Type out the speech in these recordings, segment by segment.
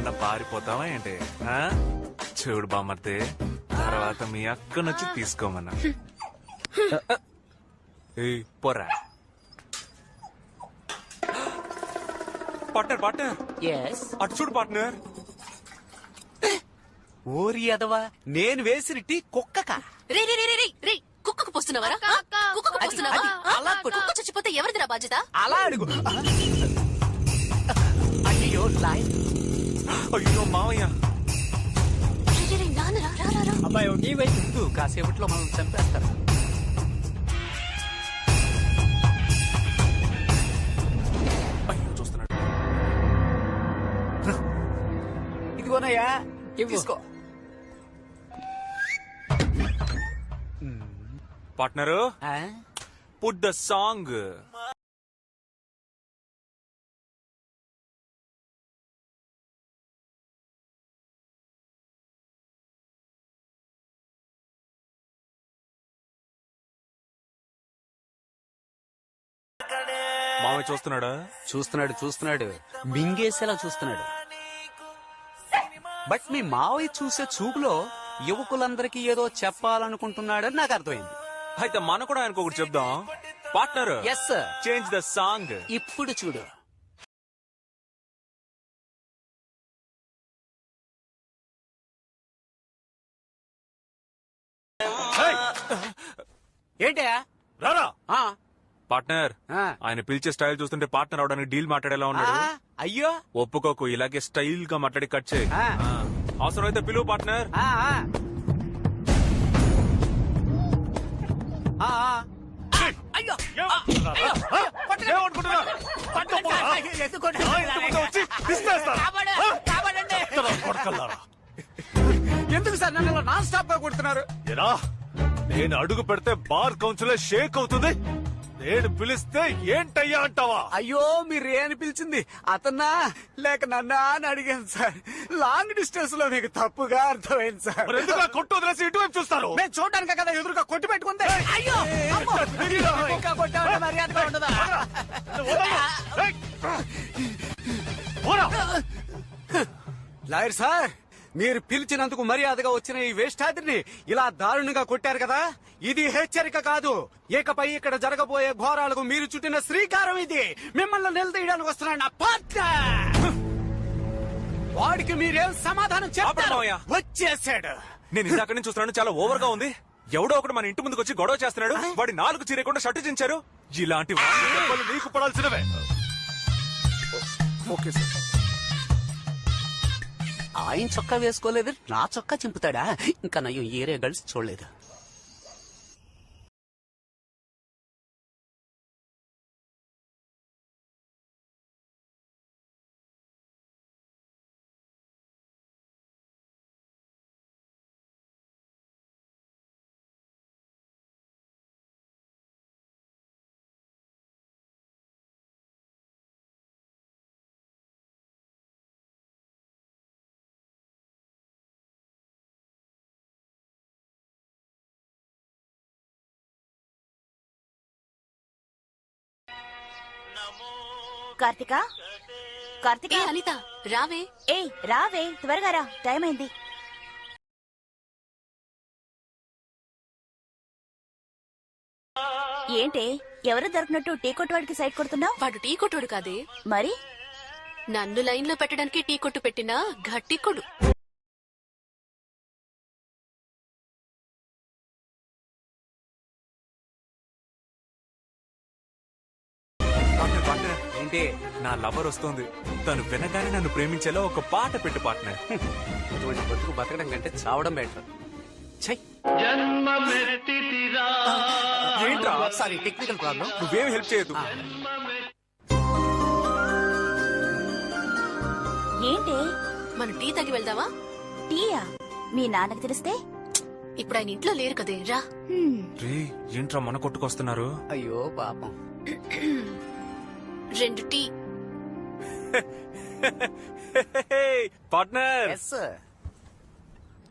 ఏమన్నా పారిపోతావా ఏంటి? చూడు బామ్మర్తే, తర్వాత మీ అక్కనొచ్చి తీసుకోమన్నా. పోరా పార్ట్నర్. పార్ట్నర్ అటు చూడు పార్ట్నర్. ఓరి అదవా, నేను వేసిన టీ కుక్కక. రే రే రే రే రే కుక్కకు పోస్తున్నావా? కుక్కకు పోస్తున్నావా? అలా కుక్క చచ్చిపోతే ఎవరిదిరా బాధ్యత? అలా అడుగు. అయ్యో లాయర్. అయ్యో మావయ్య. అబ్బాయి టీ వైపు కాసేపట్లో మనం చంపేస్తారు. అయ్యో చూస్తున్నాడు. ఇదిగోనయ్యా తీసుకో. Partner put the song. మామయ్య చూస్తున్నాడా? చూస్తున్నాడు మింగేసేలా చూస్తున్నాడు. బట్ మీ మావయ్య చూసే చూపులో యువకులందరికీ ఏదో చెప్పాలనుకుంటున్నాడని నాకు అర్థమైంది. అయితే మనం కూడా ఆయనకు ఒకటి చెప్దాం. Partner yes sir, change the song. ఇప్పుడు చూడు. ఏంటా రారా ఆ, పార్ట్నర్. ఆ. ఆయన పిలిచే స్టైల్ చూస్తుంటే పార్ట్నర్ అవడానికి డీల్ మాట్లాడేలా ఉన్నాడు. అయ్యో ఒప్పుకోకు, ఇలాగే స్టైల్ గా మాట్లాడి కట్ చేయి. ఆ. అవసరమైతే పిలువు పార్ట్నర్. ఆ, ఆ. ఆ, ఆ. అయ్యో ఎందుకు సార్ నన్ను ఇలా నాన్ స్టాప్ గా కొడుతున్నారు? నేను అడుగు పెడితే బార్ కౌన్సిల్ షేక్ అవుతుంది. నేను పిలిస్తే ఏంటయ్యా అంటావా? అయ్యో మీరు అని పిలిచింది అతన్నా లేక నన్నా అని అడిగాను సార్. లాంగ్ డిస్టెన్స్ లో మీకు తప్పుగా అర్థమైంది సార్. కొట్టు వదిలేసి ఇటువైపు చూస్తారు. మేము చూడడానికి కదా ఎదురుగా కొట్టి పెట్టుకుంది. అయ్యో అమ్మో, ఇంకా కొట్టామంటే మర్యాదగా ఉండదా? లాయర్ సార్, మీరు పిలిచినందుకు మర్యాదగా వచ్చిన ఈ వేష్టాద్రిని ఇలా దారుణంగా కొట్టారు కదా, ఇది హెచ్చరిక కాదు. ఇకపై ఇక్కడ జరగబోయే ఘోరాలకు మీరు చుట్టిన శ్రీకారం ఇది. మిమ్మల్ని నిలదీయడానికి వస్తున్నాడు నా పార్ట్నర్. వాడికి మీరేం సమాధానం చెప్పారు? వచ్చేసాడు. నేను ఇందాక నుంచి చూస్తున్నాను, చాలా ఓవర్ గా ఉంది. ఎవడో ఒకడు మన ఇంటి ముందుకు వచ్చి గొడవ చేస్తున్నాడు. వాడి నాలుగు చీరకుండా షర్టు చించారు. ఇలాంటి వాళ్ళు నీకు పడాల్సినవే. Okay sir. ఆయన చొక్కా వేసుకోలేదు, నా చొక్కా చింపుతాడా? ఇంకా నయ్యం ఏరే గర్ల్స్ చూడలేదు. కార్తిక, కార్తిక, ఏ అనిత రావే. ఏ రావే, త్వరగా రా, టైం అయింది. ఏంటే ఎవరు దొరికినట్టు టీ కొట్టు వాడికి సైడ్ కొడుతున్నావు? వాడు టీ కొట్టుడు కాదే, మరి నన్ను లైన్ లో పెట్టడానికి టీ కొట్టు పెట్టినా గట్టి కొడు. ఏంటి? నా లవర్ వస్తుంది. తను వినగానే నన్ను ప్రేమించేలా ఒక పాట పెట్టు పార్ట్నర్. ఇటువంటి బతుకు బతకడం కంటే చావడం బెటర్. ఏంట్రా? Sorry, technical problem. నువ్వేం హెల్ప్ చేయదు. ఏంటి మనం టీ తాగి వెళ్దావా? టీయా? మీ నాన్నకు తెలిస్తే? ఇప్పుడు ఆయన ఇంట్లో లేరు కదే, రా. రే ఏంట్రా మన కొట్టుకొస్తున్నారు? అయ్యో పాపం. 2 టీ. పార్ట్నర్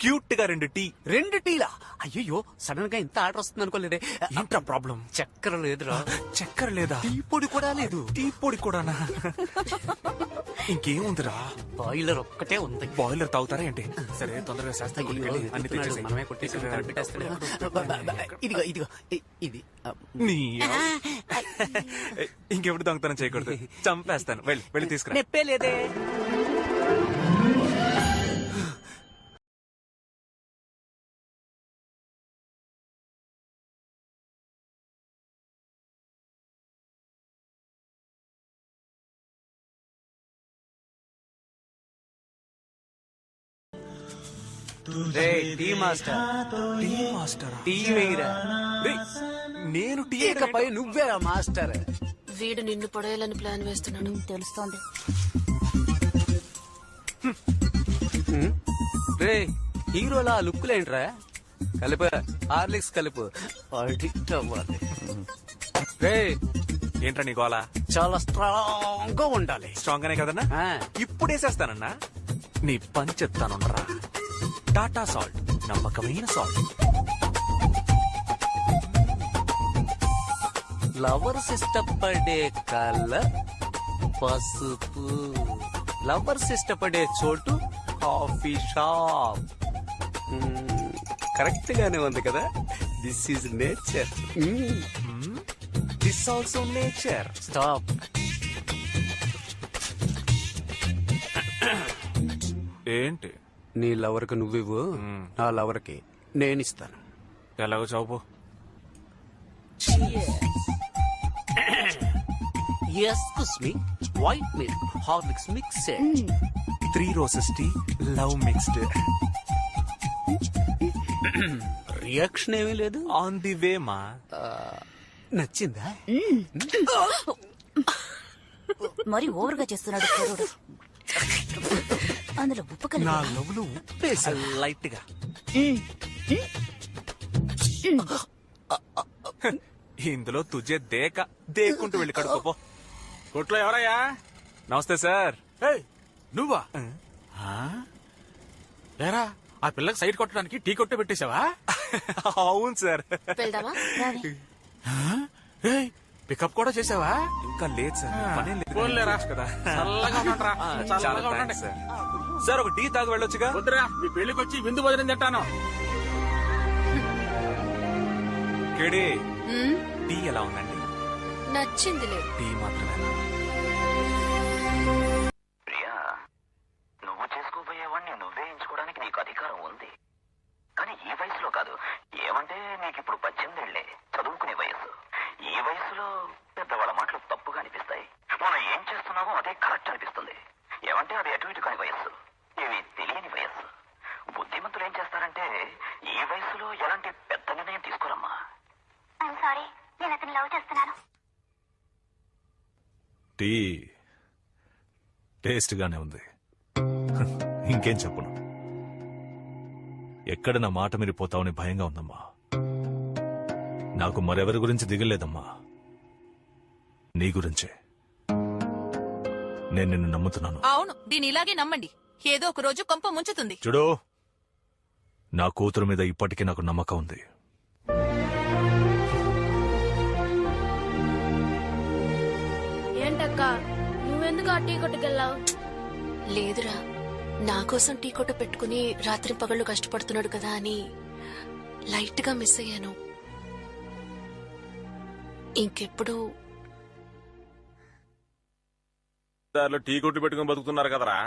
క్యూట్ గా 2 టీ. 2 టీలా? అయ్యో సడన్ గా ఇంత ఆర్డర్ వస్తుంది అనుకోలేదే. ఏంట్రా ప్రాబ్లం? చక్కెర లేదురా. చక్కెర లేదా? టీ పొడి కూడా లేదు. టీ పొడి కూడానా? ఇంకేముందిరా? బాయిలర్ ఒక్కటే ఉంది. బాయిలర్ తాగుతారా ఏంటి? సరే తొందరగా శాస్త్రి అయ్యో, గుడికి వెళ్ళి అన్ని వెతుకుతున్నాడు. తెచ్చేసేయ్. మనమే కొట్టేసి కనిపెట్టేస్తాడు. ఇదిగో ఇదిగో ఇది నీ ఇంకెప్పుడు దొంగతనం చేయకూడదు, చంపేస్తాను. వెళ్ళి వెళ్ళి తీసుకురా. నెప్పే లేదే. టీ మాస్టర్, టీ మాస్టరా? టీ వేయరా. రేయ్, నేను టీ ఇకపై నువ్వేరా మాస్టర్. వీడు నిన్ను పడేయాలని ప్లాన్ వేస్తున్నాడు. తెలుస్తోంది. రే హీరోలా లుక్కులేంట్రా? కలుపు, హార్లిక్స్ కలుపు. అడిక్ట్ అవ్వాలి. రే ఏంట్రా నీ గోలా? చాలా స్ట్రాంగ్ గా ఉండాలి. స్ట్రాంగ్ గానే కదన్నా? ఆ. ఇప్పుడు వేసేస్తానన్నా. నీ పని చెప్తానురా. టాటా సాల్ట్, నమ్మకమైన సాల్ట్. లవర్స్ ఇష్టపడే కలర్ పసుపు. లవర్స్ ఇష్టపడే చోటు కాఫీ షాప్. కరెక్ట్ గానే ఉంది కదా. This is nature. This also nature. Stop. ఏంటి? నీ లవర్ కు నువ్వివ్వు, నా లవర్ కి నేనిస్తాను. ఎలాగో చౌపు. Excuse me, white milk Horlicks mixed. 3 roses tea, love mixed. Reaction ఏమీ లేదు. ఆన్ ది వే మా. నచ్చిందా? మరి ఓవర్ గా చేస్తున్నాడు కుర్రోడు. అందులో ఉప్పు కలిపి నా లవ్లు ఉప్పేసా లైట్ గా. ఇందులో తుజే దేకుంటూ వెళ్ళి కడుకోపో. కొట్లో ఎవరయ్యా? నమస్తే సార్. ఏయ్, నువ్వా? ఏరా, ఆ పిల్లకి సైడ్ కొట్టడానికి టీ కొట్టే పెట్టేశావా? అవును సార్. వెళ్దామా? రావే. ఏయ్, పికప్ కూడా చేసావా? ఇంకా లేదు సార్, పనేం లేదు. పోన్లేరా. కదా. చల్లగా ఉండండిరా. చాలా చల్లగా థాంక్స్ ఉండండి. సార్. సార్ ఒక టీ తాగి వెళ్ళొచ్చుగా. వద్దురా, మీ పెళ్లికి వచ్చి విందు భోజనం తింటాను. కేడి, మ్మ్? టీ ఎలా ఉందండి? నచ్చిందిలే. టీ మాత్రమేనా? ప్రియా, నువ్వు చేసుకోబోయేవాడిని నువ్వే ఎంచుకోవడానికి నీకు అధికారం ఉంది. కానీ ఈ వయసులో కాదు. ఏమంటే నీకిప్పుడు 18 ఏళ్లే, చదువుకునే వయసు. ఈ వయసులో పెద్దవాళ్ళ మాటలు తప్పుగా అనిపిస్తాయి. మనం ఏం చేస్తున్నామో అదే కరెక్ట్ అనిపిస్తుంది. ఏమంటే అది అటు ఇటు కాని వయస్సు, ఇవి తెలియని వయస్సు. బుద్ధిమంతులు ఏం చేస్తారంటే ఈ వయసులో ఎలాంటి పెద్ద నిర్ణయం తీసుకోరమ్మా. ఐఎమ్ సారీ, నేను అతను లవ్ చేస్తున్నాను. టీ టేస్ట్ గానే ఉంది. ఇంకేం చెప్పను. ఎక్కడ నా మాట మీరిపోతావని భయంగా ఉందమ్మా. నాకు మరెవరి గురించి దిగలేదమ్మా, నీ గురించే. నేను నిన్ను నమ్ముతున్నాను. అవును, దీని ఇలాగే నమ్మండి. ఏదో ఒక రోజు కొంప ముంచుతుంది. చూడు, నా కూతురు మీద ఇప్పటికీ నాకు నమ్మకం ఉంది. ఏంటక్క, నువ్వెందుకు ఆ టీ కొట్టుకెళ్ళావు? లేదురా, నా కోసం టీ కొట్టు పెట్టుకుని రాత్రి పగళ్ళు కష్టపడుతున్నాడు కదా అని లైట్ గా మిస్ అయ్యాను. ఇంకెప్పుడు దారిలో టీ కొట్టు పెట్టుకుని బతుకుతున్నారు కదరా.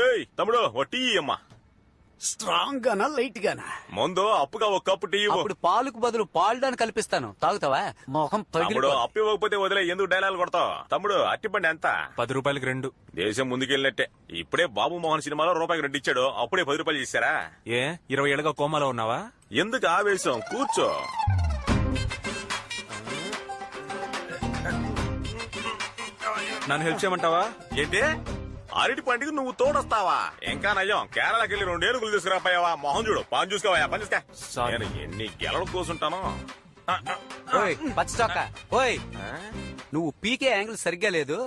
ఏయ్, తమ్ముడు ఓ టీ అమ్మా. స్ట్రాంగ్ గానా లైట్ గానా? ముందు అప్పుగా ఒక కప్పు టీ ఇవ్వు. అప్పుడు పాలకు బదులు పాల్డాన్ని కల్పిస్తాను. తాగుతావా? మొహం తమ్ముడు అప్పు ఇవ్వకపోతే వదిలే, ఎందుకు డైలాగ్ కొడతావు? తమ్ముడు అట్టిపండి ఎంత? 10 రూపాయలకి 2. దేశం ముందుకెళ్ళినట్టే. ఇప్పుడే బాబు మోహన్ సినిమాలో రూపాయికి 2 ఇచ్చాడు, అప్పుడే 10 రూపాయలు చేశారా? ఏ 20 ఏళ్ళగా కోమాలో ఉన్నావా? ఎందుకు ఆవేశం? కూర్చో. నన్ను హెల్ప్ చేయమంటావా? ఏంటి అరటి పండుగ నువ్వు తోడొస్తావా? ఇంకా నయ్యం, కేరళకి వెళ్ళి 2 ఏనుగులు తీసుకురాపోయావా? మొహం చూడు, పని చూసుకోవా, పని చూసుకో. Sorry. నేను ఎన్ని గెలలు కోసుంటానో. ఓయ్ పచ్చచొక్క, ఓయ్ నువ్వు పీకే యాంగిల్ సరిగ్గా లేదు.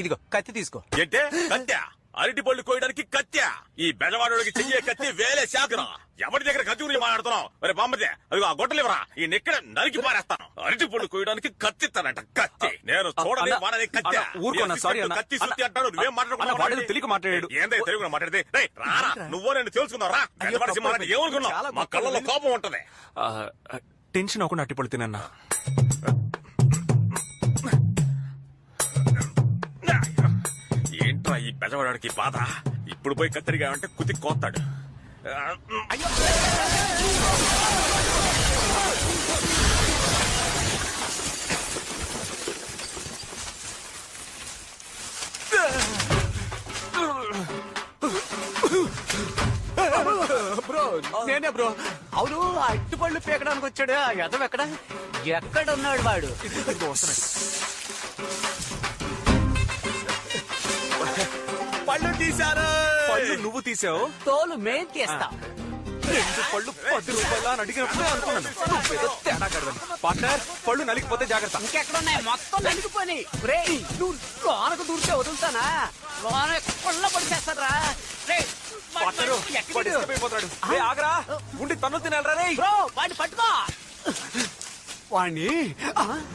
ఇదిగో కత్తి తీసుకో. ఏంటే కత్తా? అరటి పళ్ళు కోయడానికి కత్తి. ఈ బెజవాడోడికి చెయ్యే కత్తి వేలే శాఖరా. ఎవరి దగ్గర కత్తి గురించి మాట్లాడుతున్నావు? మరి బామ్మదే అదిగో ఆ గొడ్డలివరా, ఈ నెక్కడ నరికి పారేస్తాను. అరటి పళ్ళు కోయడానికి కత్తి ఇస్తానంట, కత్తి. నేను చూడలే వాడని కత్తి. ఊరుకోనా, సారీ అన్న. కత్తి సుత్తి అంటాడు, నువ్వేం వాడిని తెలియక మాట్లాడాడు. ఏందో తెలుగు మాట్లాడితే రారా నువ్వో నేను తెలుసుకుందాం రా. బెజవాడ సింహారెడ్డి ఏమనుకున్నావు? మా కళ్ళలో కోపం ఉంటది. టెన్షన్ అవ్వకుండా అట్టిపళ్ళు తినన్నా. ఏంట్రా ఈ బెజవాడికి బాధ? ఇప్పుడు పోయి కత్తిరిగా అంటే కుతి కోస్తాడు. బ్రో నేనే బ్రో. అవును, అట్టుపళ్ళు పీకడానికి వచ్చాడు ఆ యదవ ఎక్కడ ఉన్నాడు వాడు? పళ్ళు తీశారు. పళ్ళు నువ్వు తీసావు, తోలు మేం తీస్తాం. 2 పళ్ళు 10 రూపాయలు అని అడిగినప్పుడే అనుకున్నాను నువ్వేదో తేడా కడదని. పార్ట్నర్, పళ్ళు నలిగిపోతే జాగ్రత్త. ఇంకెక్కడున్నాయి? మొత్తం నలిగిపోయి. నువ్వు లోనకు దూరితే వదులుతానా? లోన కొల్ల పడిచేస్తారా? పార్ట్నరు, వాడు escape అయిపోతాడు. రేయ్, ఆగరా, ఉండి తన్ను తినాలరా రే. వాడిని పట్టుకో. వాణ్ణి